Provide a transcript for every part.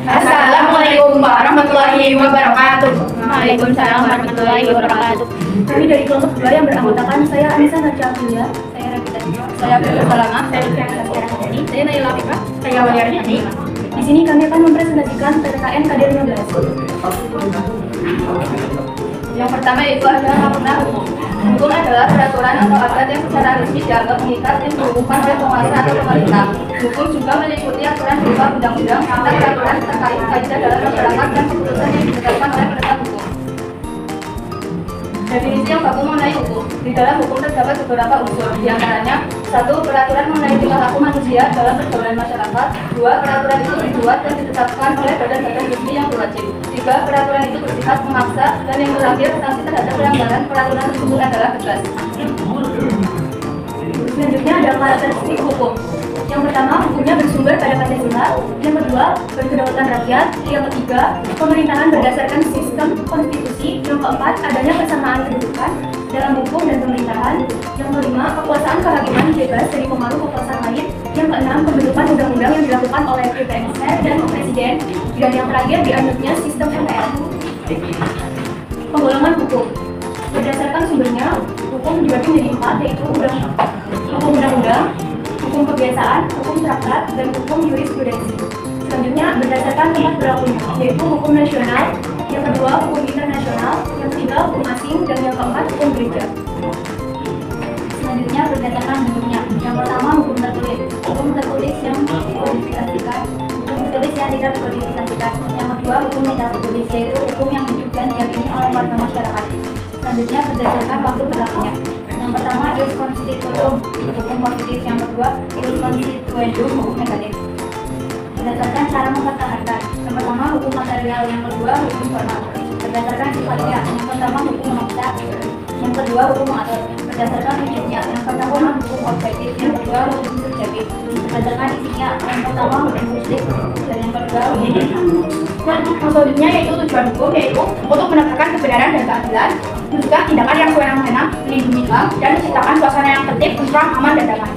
Assalamualaikum warahmatullahi wabarakatuh. Waalaikumsalam warahmatullahi wabarakatuh. Kami dari kelompok 2 yang beranggotakan saya Anissa Nadia Aprilia, Saya Rabita, saya Fitri Salama, saya Lutfi Asasyara Hadani, saya Naila Afifah, saya Waliarni Adi. di sini kami akan mempresentasikan PPKN KD 15. Yang pertama yaitu adalah makna hukum. Hukum adalah peraturan atau aturan yang secara resmi dianggap mengikat yang diumumkan oleh penguasa atau pemerintah. Hukum juga meliputi aturan berupa undang-undang serta peraturan terkait kaidah dalam masyarakat dan keputusan yang ditetapkan oleh penegak hukum. Definisi yang baku mengenai hukum. Di dalam hukum terdapat beberapa unsur, di antaranya 1. Peraturan mengenai tingkah laku manusia dalam pergaulan masyarakat. 2. Peraturan itu dibuat dan ditetapkan oleh badan-badan resmi yang berwajib. 3. Peraturan itu bersifat memaksa. Dan yang terakhir, sanksi terhadap pelanggaran peraturan tersebut adalah tegas. Selanjutnya ada karakteristik hukum. Yang pertama, hukumnya bersumber pada Pancasila. Yang kedua, berkedaulatan rakyat. Yang ketiga, pemerintahan berdasarkan sistem konstitusi. Yang keempat, adanya kesamaan kedudukan dalam hukum dan pemerintahan. Yang kelima, kekuasaan kehakiman bebas dari pengaruh kekuasaan lain. Yang keenam, pembentukan undang-undang yang dilakukan oleh DPR dan Presiden. Dan yang terakhir, dianutnya sistem MPR. Penggolongan hukum. Berdasarkan sumbernya, hukum dibagi menjadi 4, yaitu hukum undang-undang, hukum kebiasaan, hukum traktat, dan hukum jurisprudensi. Selanjutnya berdasarkan tempat berlakunya, yaitu hukum nasional, yang kedua hukum internasional, yang ketiga hukum asing, dan yang keempat hukum gereja. Selanjutnya berdasarkan bentuknya. Yang pertama hukum tertulis. Hukum tertulis yang dikodifikasikan. Hukum tertulis yang tidak dikodifikasikan. Yang kedua hukum tidak tertulis, yaitu hukum yang hidup dan diyakini oleh warga masyarakat. Selanjutnya berdasarkan waktu berlakunya. Yang pertama ius constitutum, hukum positif. Yang kedua ius constituendum, hukum negatif. Berdasarkan cara mempertahankan. Yang pertama hukum material, yang kedua hukum formal. Berdasarkan sifatnya. Yang pertama hukum memaksa, yang kedua hukum mengatur. Berdasarkan wujudnya. Yang pertama hukum objektif, yang kedua hukum subjektif. Berdasarkan isinya. Yang pertama hukum publik, dan yang kedua hukum. Selanjutnya yaitu tujuan hukum, yaitu untuk menegakkan kebenaran dan keadilan, mencegah tindakan yang sewenang-wenang, melindungi hak, dan menciptakan suasana yang tertib, tentram, aman, dan damai.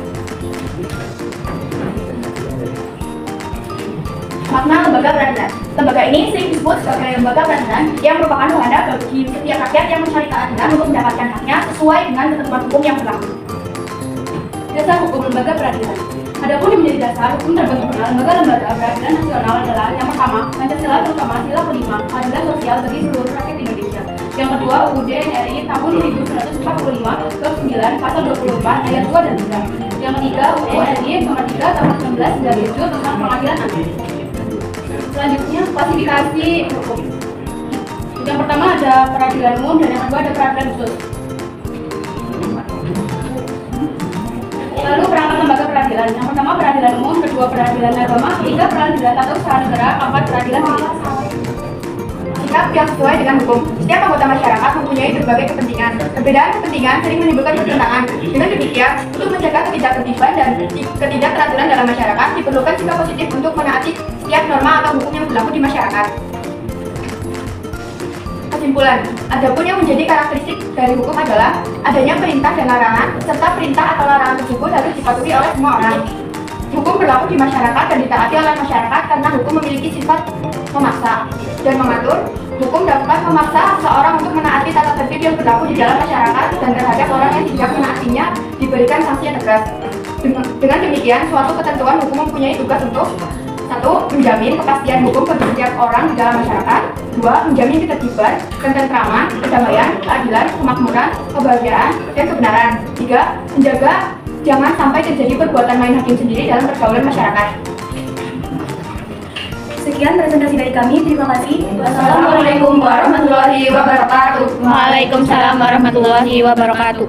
Makna lembaga peradilan. Lembaga ini sering disebut sebagai lembaga peradilan yang merupakan wadah bagi setiap rakyat yang mencari keadilan untuk mendapatkan haknya sesuai dengan ketentuan hukum yang berlaku. Dasar hukum lembaga peradilan. Adapun yang menjadi dasar hukum terbentuknya lembaga-lembaga peradilan nasional adalah yang pertama, Pancasila terutama sila kelima, keadilan sosial bagi seluruh rakyat Indonesia. Yang kedua, UUD NRI tahun 1945 bab 9 pasal 24 ayat 2 dan 3. Yang ketiga, UUD NRI nomor 3 tahun 1997 tentang pengadilan anak. Selanjutnya, klasifikasi hukum. Yang pertama ada peradilan umum dan yang kedua ada peradilan khusus. Lalu perangkat lembaga peradilan. Yang pertama peradilan umum, kedua peradilan agama, ketiga peradilan tata usaha negara, keempat peradilan sipil. Sikap yang sesuai dengan hukum. Setiap anggota masyarakat mempunyai berbagai kepentingan. Perbedaan kepentingan sering menimbulkan pertentangan. Dengan demikian, untuk menjaga ketidaktertiban dan ketidakteraturan dalam masyarakat, diperlukan sikap positif untuk menaati setiap norma atau hukum yang berlaku di masyarakat. Kesimpulan, adapun yang menjadi karakteristik dari hukum adalah adanya perintah dan larangan, serta perintah atau larangan tersebut harus dipatuhi oleh semua orang. Hukum berlaku di masyarakat dan ditaati oleh masyarakat karena hukum memiliki sifat memaksa dan mengatur. Hukum dapat memaksa seorang untuk menaati tata tertib yang berlaku di dalam masyarakat dan terhadap orang yang tidak menaatinya diberikan sanksi yang tegas. Dengan demikian, suatu ketentuan hukum mempunyai tugas untuk 1. Menjamin kepastian hukum bagi setiap orang di dalam masyarakat. 2. Menjamin ketertiban, ketentraman, kedamaian, keadilan, kemakmuran, kebahagiaan, dan kebenaran. 3. Menjaga jangan sampai terjadi perbuatan main hakim sendiri dalam pergaulan masyarakat. Sekian presentasi dari kami, terima kasih. Wassalamualaikum warahmatullahi wabarakatuh. Waalaikumsalam warahmatullahi wabarakatuh.